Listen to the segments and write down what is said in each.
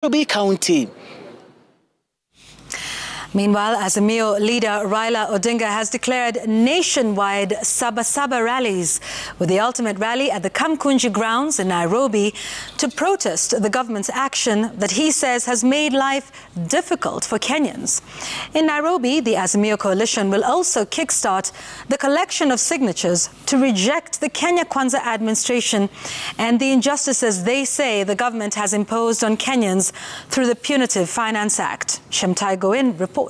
Nairobi County. Meanwhile, Azimio leader Raila Odinga has declared nationwide Sabasaba rallies, with the ultimate rally at the Kamkunji grounds in Nairobi to protest the government's action that he says has made life difficult for Kenyans. In Nairobi, the Azimio coalition will also kickstart the collection of signatures to reject the Kenya Kwanza administration and the injustices they say the government has imposed on Kenyans through the Punitive Finance Act. Shemtai Goin reports.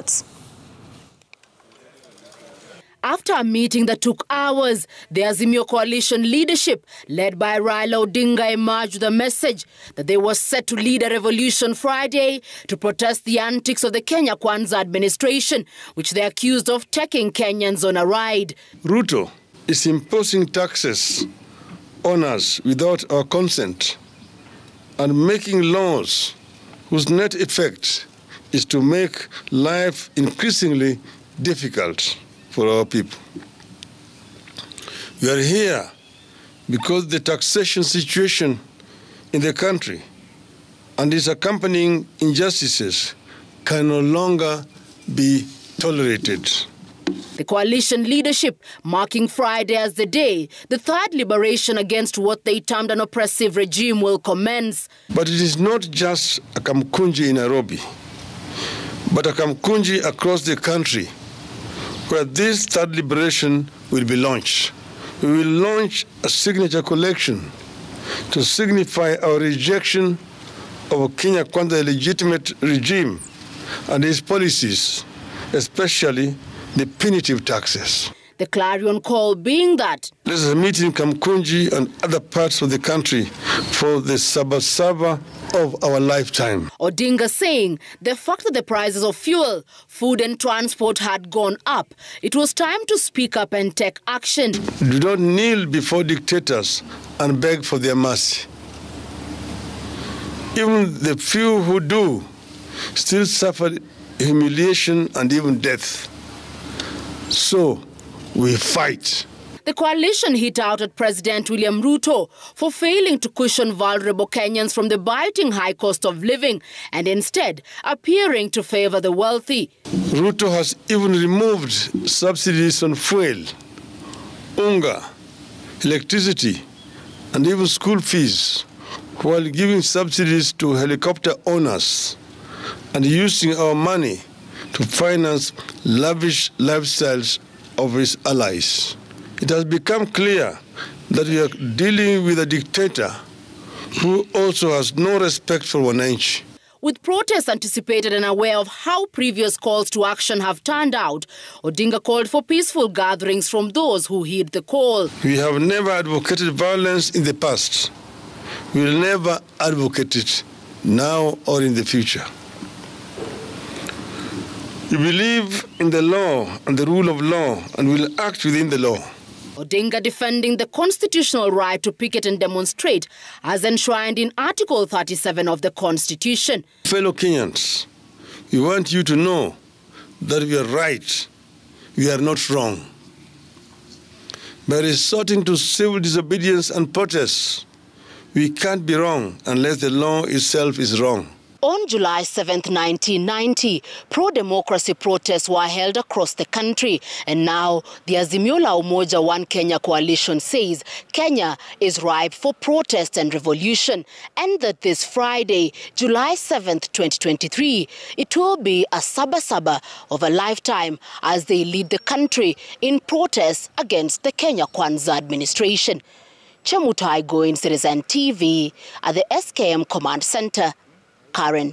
After a meeting that took hours, the Azimio coalition leadership, led by Raila Odinga, emerged with a message that they were set to lead a revolution Friday to protest the antics of the Kenya Kwanza administration, which they accused of taking Kenyans on a ride. Ruto is imposing taxes on us without our consent and making laws whose net effect is to make life increasingly difficult for our people. We are here because the taxation situation in the country and its accompanying injustices can no longer be tolerated. The coalition leadership marking Friday as the day the third liberation against what they termed an oppressive regime will commence. But it is not just a Kamkunji in Nairobi, but a Kamkunji across the country where this third liberation will be launched. We will launch a signature collection to signify our rejection of Kenya Kwanza legitimate regime and its policies, especially the punitive taxes. The clarion call being that There is a meeting in Kamkunji and other parts of the country for the Sabasaba of our lifetime. Odinga saying the fact that the prices of fuel, food and transport had gone up, it was time to speak up and take action. Do not kneel before dictators and beg for their mercy. Even the few who do still suffer humiliation and even death. So we fight. The coalition hit out at President William Ruto for failing to cushion vulnerable Kenyans from the biting high cost of living and instead appearing to favor the wealthy. Ruto has even removed subsidies on fuel, unga, electricity, and even school fees, while giving subsidies to helicopter owners and using our money to finance lavish lifestyles of his allies. It has become clear that we are dealing with a dictator who also has no respect for wananchi. With protests anticipated and aware of how previous calls to action have turned out, Odinga called for peaceful gatherings from those who heed the call. We have never advocated violence in the past. We will never advocate it now or in the future. We believe in the law and the rule of law and will act within the law. Odinga defending the constitutional right to picket and demonstrate as enshrined in Article 37 of the Constitution. Fellow Kenyans, we want you to know that we are right, we are not wrong. By resorting to civil disobedience and protests, we can't be wrong unless the law itself is wrong. On July 7, 1990, pro-democracy protests were held across the country. And now, the Azimio la Umoja One Kenya coalition says Kenya is ripe for protest and revolution. And that this Friday, July 7, 2023, it will be a Sabasaba of a lifetime as they lead the country in protests against the Kenya Kwanza administration. Chemutai Goin, Citizen TV, at the SKM Command Center. Karen.